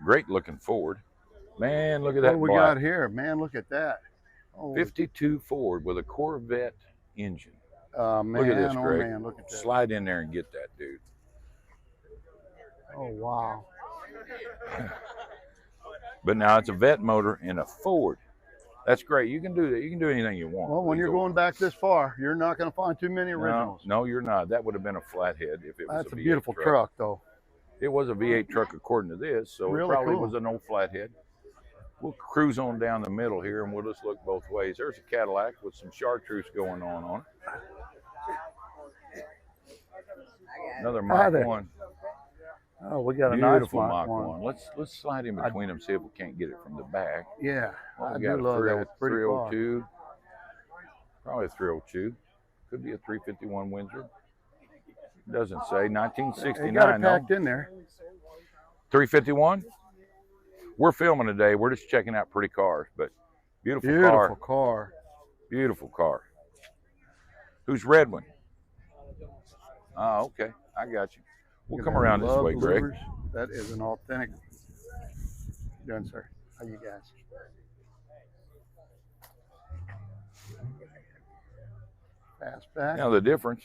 Great looking Ford. Man, look at What that do we black. got here? Man, look at that. Oh, 52 Ford with a Corvette engine. man, Look at this, oh Greg. man, look at that. Slide in there and get that, dude. Oh, wow. But now it's a Vet motor in a Ford. That's great. You can do that. You can do anything you want. Well, when you're going back this far, you're not going to find too many originals. No, you're not. That would have been a flathead if it was That's a a V8 beautiful truck, though. It was a V8 truck according to this, so Really it probably cool. was an old flathead. We'll cruise on down the middle here, and we'll just look both ways. There's a Cadillac with some chartreuse going on it. Another Mach 1. Oh, we got a Beautiful nice Mach one. 1. Let's slide in between them, see if we can't get it from the back. Yeah, I do love that. 302. Probably a 302. Could be a 351 Windsor. Doesn't say. 1969. It got it packed in there. 351. We're filming today. We're just checking out pretty cars, but beautiful car. Beautiful car. Who's red one? Oh, okay. I got you. We'll come around this way, Greg. That is an authentic. How you doing, sir? How you guys? Fastback. Now the difference,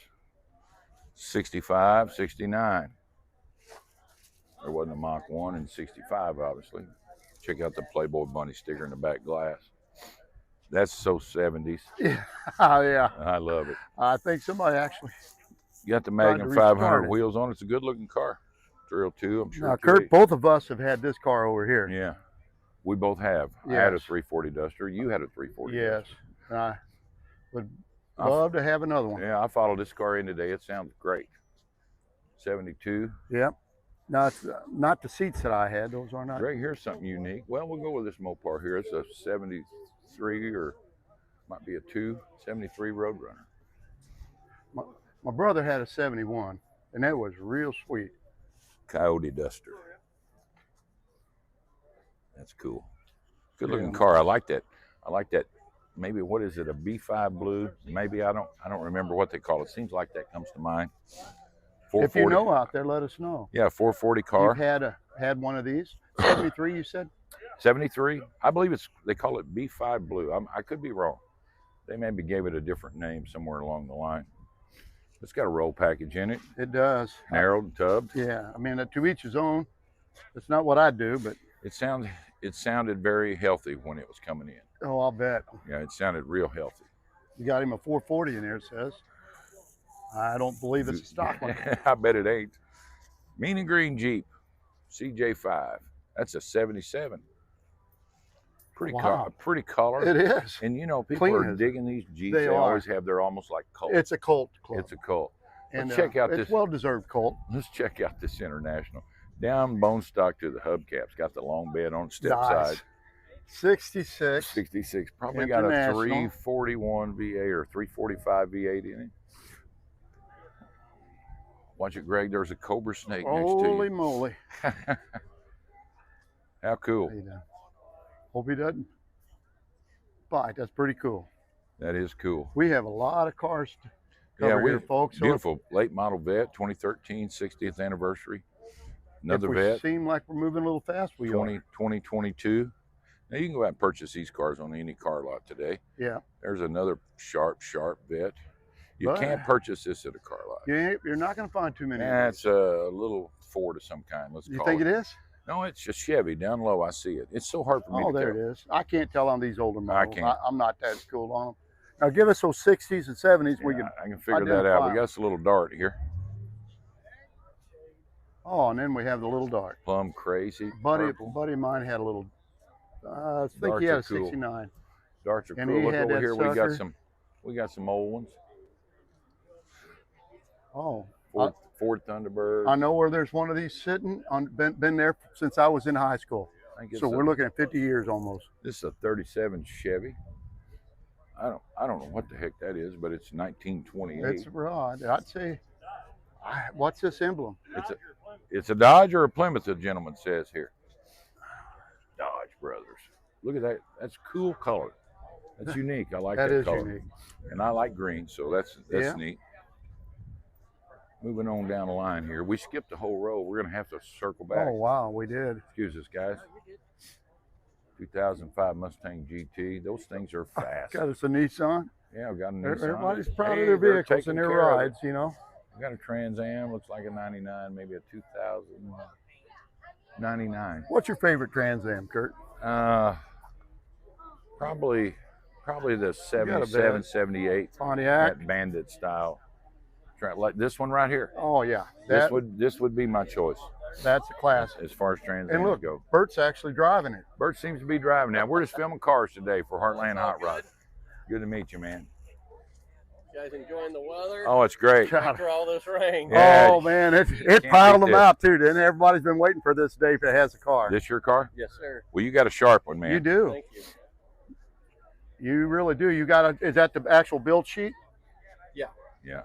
65, 69. There wasn't a Mach 1 in 65, obviously. Check out the Playboy Bunny sticker in the back glass. That's so 70s. Yeah, yeah. I love it. I think somebody actually. You got the Magnum 500 wheels on. It's a good looking car. 302, I'm sure. Now, Kurt, both of us have had this car over here. Yeah, we both have. Yes. I had a 340 Duster. You had a 340 Yes. Duster. I would love to have another one. Yeah, I followed this car in today. It sounds great. 72. Yep. No, it's not the seats that I had. Those are not. Greg, here's something unique. Well, we'll go with this Mopar here. It's a 73 or might be a 73 Roadrunner. My brother had a 71, and that was real sweet. Coyote Duster. That's cool. Good looking car. I like that. I like that. Maybe what is it? A B5 blue? Maybe I don't remember what they call it. Seems like that comes to mind. If you know out there, let us know. Yeah, 440 car. You've had one of these? 73, you said? 73. I believe they call it B5 blue. I could be wrong. They maybe gave it a different name somewhere along the line. It's got a roll package in it. It does. Narrowed and tubbed. Yeah, I mean, to each his own. It's not what I do, but it sounded very healthy when it was coming in. Oh, I'll bet. Yeah, it sounded real healthy. You got him a 440 in there, it says. I don't believe it's a stock one. I bet it ain't. Mean and green Jeep, CJ5. That's a 77. Pretty color. It is. And you know, people are digging these Jeeps. They always have their almost like cult. It's a cult club. It's a cult. And check out this. It's well-deserved cult. Let's check out this International. Down bone stock to the hubcaps. Got the long bed on step side. 66. 66. Probably got a 341 V8 or 345 V8 in it. Watch it, Greg. There's a Cobra Snake next to you. Holy moly. How cool. Hope he doesn't bite. That's pretty cool. That is cool. We have a lot of cars to cover here, folks. Beautiful late model Vet, 2013, 60th anniversary. Another Vet. If we seem like we're moving a little fast, we are. 2022. Now, you can go out and purchase these cars on any car lot today. Yeah. There's another sharp Vet. You can't purchase this at a car lot. You're not going to find too many. That's a little Ford of some kind. You think it is? No, it's a Chevy. Down low, I see it. It's so hard for me to tell. Oh, there it is. I can't tell on these older models. I can't. I'm not that schooled on them. Now, give us those 60s and 70s. Yeah, I can figure that out. We got us a little Dart here. Oh, and then we have the little Dart. Plum Crazy. Buddy of mine had a little. I think Darts he had a cool. 69. Darts are and cool. Look over here. Sucker. We got some old ones. Oh. Ford Thunderbird. I know where there's one of these sitting. Been there since I was in high school. So we're looking at 50 years almost. This is a 37 Chevy. I don't know what the heck that is, but it's 1928. It's rod. I'd say. What's this emblem? It's a Dodge or a Plymouth, the gentleman says here. Dodge Brothers. Look at that. That's cool color. That's unique. I like that color. Unique. And I like green, so that's neat. Moving on down the line here. We skipped the whole row. We're going to have to circle back. Oh, wow, we did. Excuse us, guys. 2005 Mustang GT. Those things are fast. Got us a Nissan. Yeah, we got a Nissan. Everybody's proud of their vehicles and their rides, you know. We got a Trans Am. Looks like a 99, maybe a 2099. What's your favorite Trans Am, Kurt? Probably the 77, 78. Pontiac. That bandit style. Like this one right here. Oh yeah. This would be my choice. That's a classic. As far as Trans and Ams look, go. Bert's actually driving it. Bert seems to be driving now. We're just filming cars today for Heartland Hot Rod. Good to meet you, man. You guys enjoying the weather? Oh, it's great. After all this rain. Yeah, oh man, it piled them out too. Didn't everybody's been waiting for this day if it has a car. This your car? Yes, sir. Well, you got a sharp one, man. You do. Thank you. You really do. You got is that the actual build sheet? Yeah. Yeah.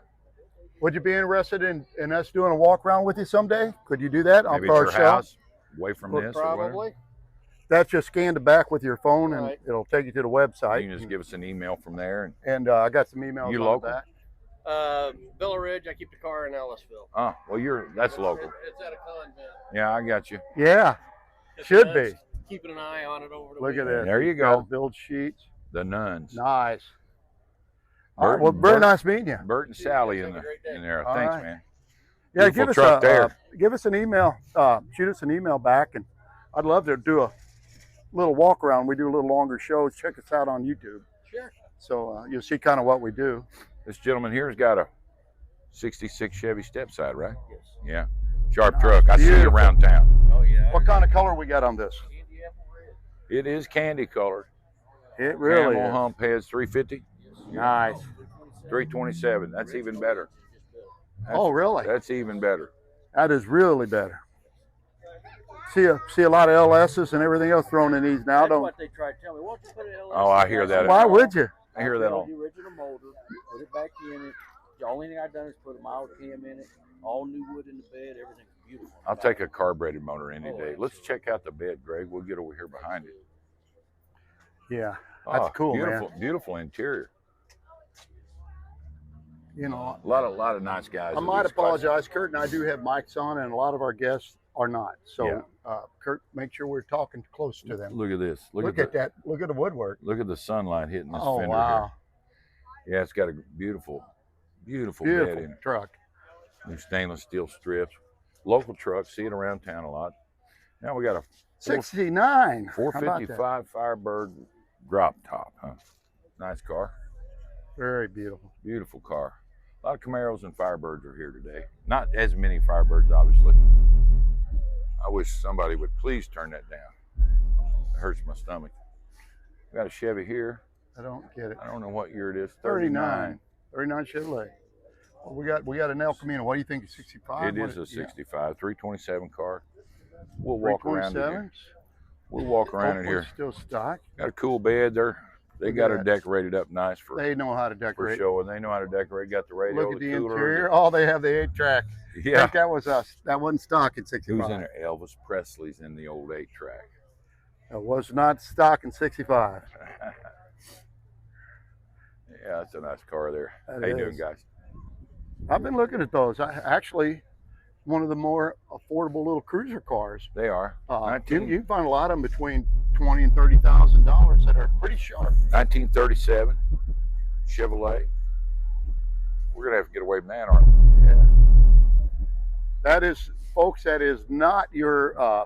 Would you be interested in us doing a walk around with you someday? Could you do that Maybe on our your show? house, away from this or Probably. whatever. That's just scan the back with your phone and Right. it'll take you to the website. You can just give us an email from there. And I got some emails You on local? that. Villa Ridge. I keep the car in Ellisville. Oh, well, that's local. It's at a convent. Yeah, I got you. Yeah, Just should nuts. be. Keeping an eye on it over the Look at weekend. this. There you Got go. build sheets. The nuns. Nice. All right, Bert- well, very Bert- nice meeting you. Bert and Sally Have in a great day. there. All Thanks, right. man. Yeah, Beautiful give us an email. Shoot us an email back, and I'd love to do a little walk around. We do a little longer shows. Check us out on YouTube. Sure. So you'll see kind of what we do. This gentleman here has got a 66 Chevy stepside, right? Yes. Yeah. Sharp truck. I see it Beautiful. around town. Oh yeah. What kind of color we got on this? Candy apple red. It is candy colored. It really Camel is. hump heads, 350, Nice. 327. That's even better. Oh, really? That's even better. That is really better. See a lot of LSs and everything else thrown in these now. That's Don't. what they try to tell me. Why don't you put it in Oh, I hear that. Why would you? I hear that build all. the original motor, put it back in it. The only thing I've done is put a mild cam in it, all new wood in the bed, everything's beautiful. I'll take a carbureted motor any Oh, day. Let's check out the bed, Greg. We'll get over here behind it. Yeah, that's Oh, cool, beautiful, man. beautiful interior. You know, A lot of nice guys. I with might these apologize, Kurt, and I do have mics on, and a lot of our guests are not. So, Yeah. Kurt, make sure we're talking close to classics. them. Look at this. Look at that. Look at the woodwork. Look at the sunlight hitting this Oh, fender wow. here. Yeah, it's got a beautiful bed Beautiful in it. truck. New stainless steel strips. Local truck. See it around town a lot. Now we got a 69. How about that? 455 Firebird drop top. Huh? Nice car. Very beautiful. Beautiful car. A lot of Camaros and Firebirds are here today. Not as many Firebirds, obviously. I wish somebody would please turn that down. It hurts my stomach. We got a Chevy here. I don't get it. I don't know what year it is. 39. 39 Chevrolet. Well, we got an El Camino. What do you think? 65? It is a 65, 327 car. We'll walk around in here. 327s. We'll walk around in here. Still stock. Got a cool bed there. They Look got at her that. decorated up nice for They know how to decorate. show, and they know how to decorate. Got the radio, Look at the cooler. interior. Oh, they have the 8-track. I Yeah. think that was us. That wasn't stock in 65. Who's in there? Elvis Presley's in the old 8-track. It was not stock in 65. Yeah, that's a nice car there. That How you is. doing, guys? I've been looking at those. Actually, one of the more affordable little cruiser cars. They are. You can find a lot of them between $20,000 and $30,000 that are pretty sharp. 1937 Chevrolet. We're gonna have to get away from that, aren't we? Yeah. That is, folks. That is not your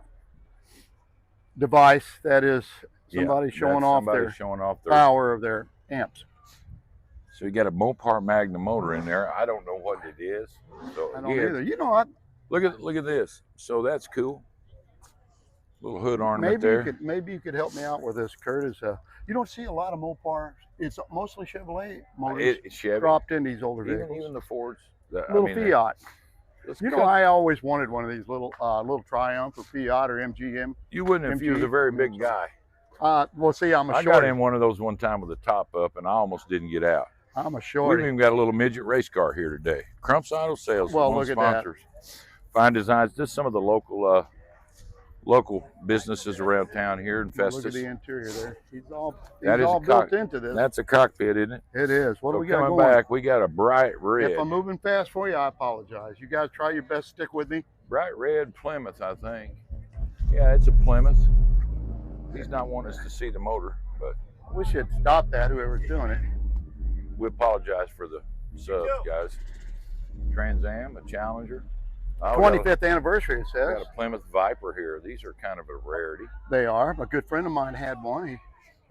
device. That is somebody showing off their power of their amps. So you got a Mopar Magnum motor in there. I don't know what it is. So I don't yeah, either. You know what? look at this. So that's cool. Little hood ornament there. Maybe you could help me out with this, Kurt. You don't see a lot of Mopars. It's mostly Chevrolet motors It's Chevy. dropped in these older vehicles. Even the Fords. Little Fiat. You know, I always wanted one of these little Triumph or Fiat or MGM. You wouldn't if you was a very big guy. Well, see, I'm a I got shorty. in one of those one time with the top up, and I almost didn't get out. I'm a We've shorty. even got a little midget race car here today. Crump's Auto Sales. Well, one of look the at that. sponsors. Fine Designs. Just some of the local local businesses around town here in Festus. Look at the interior there. He's all That is all built into this. That's a cockpit, isn't it? It is. What do So we got coming going? back, we got a bright red. If I'm moving fast for you, I apologize. You guys try your best to stick with me. Bright red Plymouth, I think. Yeah, it's a Plymouth. He's not wanting us to see the motor, but I wish you'd stop that, whoever's doing it. we apologize for the subs, guys. Trans Am, a Challenger. Oh, 25th anniversary, it we says. got a Plymouth Viper here. These are kind of a rarity. They are. A good friend of mine had one. He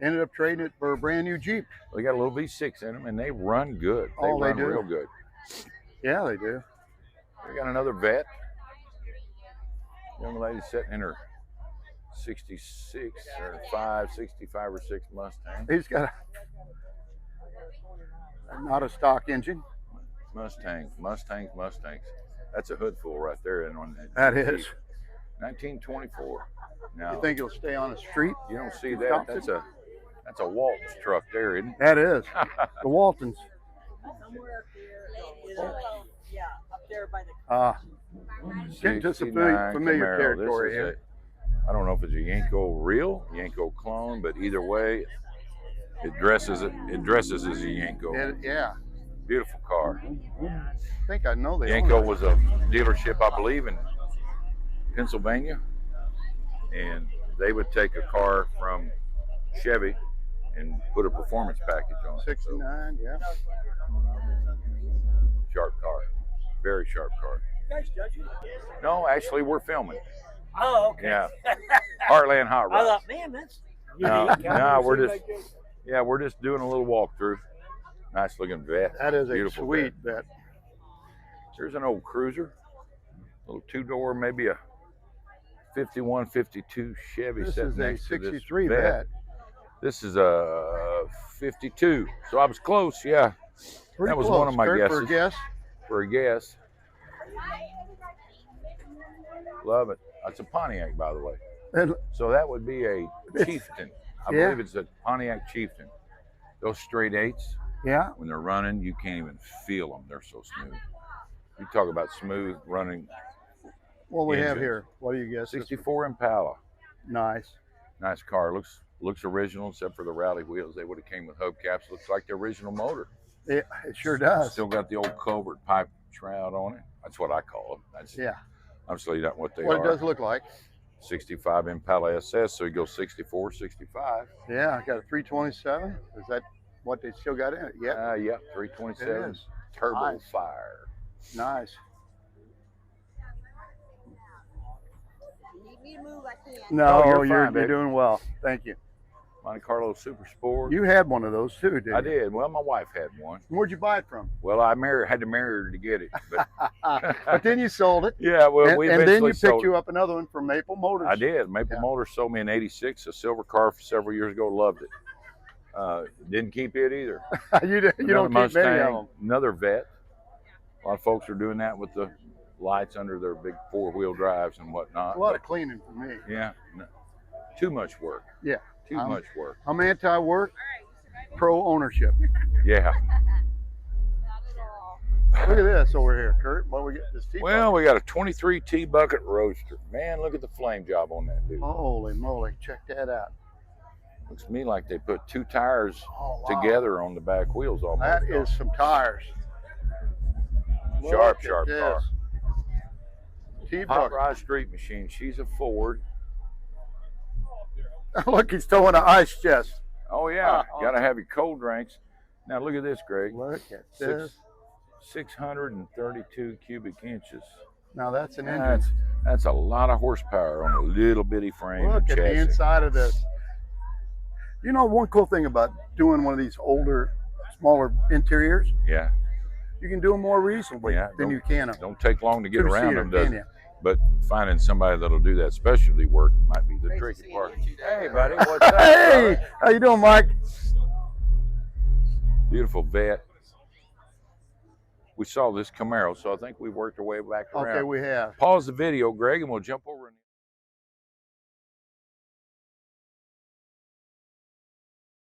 ended up trading it for a brand new Jeep. They got a little V6 in them, and they run good. They Oh, they run do? real good. Yeah, they do. We got another vet. Young lady sitting in her 66 or 65 or 6 Mustang. He's got not a stock engine. Mustangs. That's a hood full right there. And on That Jeep. is. 1924. Now You think it'll stay on the street? you don't see that. That's a Waltz truck there, isn't it? That is. The Waltons. Somewhere up there. Yeah, up there by the. Getting to some 69 familiar Camaro. territory This is here. I don't know if it's a Yanko real, Yanko clone, but either way, it dresses as a Yanko. Yeah. Beautiful car. I think I know they Yanko own it. was a dealership, I believe, in Pennsylvania, and they would take a car from Chevy and put a performance package on it. 69, yeah. Sharp car, very sharp car. You guys judging? No, actually, we're filming. Oh, okay. Yeah, Heartland Hot I Rods. thought, man, that's. No, we're just doing a little walkthrough. Nice looking vet. That is a Beautiful sweet vet. There's an old cruiser, little two-door, maybe a 51, 52 Chevy This sitting is a next to this 63 vet. vet. This is a 52, so I was close. Yeah, Pretty that was close. one of my Kurt, guesses. For a guess. For a guess. Love it. That's a Pontiac, by the way. And So that would be a Chieftain. I Yeah. believe it's a Pontiac Chieftain. Those straight eights, yeah, when they're running, you can't even feel them. They're so smooth. You talk about smooth running. what we have Engine. here. What do you guess? 64 Impala. Nice. Nice car. Looks original, except for the rally wheels. They would have came with hubcaps. Looks like the original motor. It sure does. Still got the old covert pipe shroud on it. That's what I call them. That's Yeah. obviously not what they What it are. does look like. 65 Impala SS, so you go 64, 65. Yeah, got a 327. Is that what they still got in it? Yeah. Yeah, It 327 is. Turbo Nice. Fire. Nice. You need me to move, I can't. No, you're you're fine, baby. doing well. Thank you. Monte Carlo Super Sport. You had one of those too, didn't you? I did. Well, my wife had one. Where'd you buy it from? Well, I had to marry her to get it. But But then you sold it. yeah, well, we and then eventually you sold picked it. you up another one from Maple Motors. I did. Maple Yeah. Motors sold me in '86 a silver car for several years ago. Loved it. Didn't keep it either. you don't Another keep many of Mustang, them. another vet. A lot of folks are doing that with the lights under their big four-wheel drives and whatnot. A lot of cleaning for me. Yeah, no, too much work. Yeah. Too much work. I'm anti-work, pro-ownership. Yeah. Look at this over here, Kurt. What we get this T-Bucket. Well, we got a 23 T-Bucket Roadster. Man, look at the flame job on that dude. Holy moly, check that out. Looks to me like they put two tires Oh, wow. together on the back wheels almost. That is some tires. Sharp, Look at sharp this. car. Hot T-Bucket. Rod Street Machine. She's a Ford. Look, he's towing an ice chest. Oh yeah, Ah, got to have your cold drinks. Now look at this, Greg. Look at this. 632 cubic inches. Now that's an engine. That's a lot of horsepower on a little bitty frame. Look and at the chassis. inside of this. You know, one cool thing about doing one of these older, smaller interiors, Yeah, you can do them more reasonably Yeah, than don't- you can don't take long to get around two-seater, them, does can it? you? But finding somebody that'll do that specialty work might be the Great to tricky see part. you today. Hey, buddy, what's up? Hey, brother? how you doing, Mike? Beautiful vet. We saw this Camaro, so I think we worked our way back around. Okay, we have. Pause the video, Greg, and we'll jump over.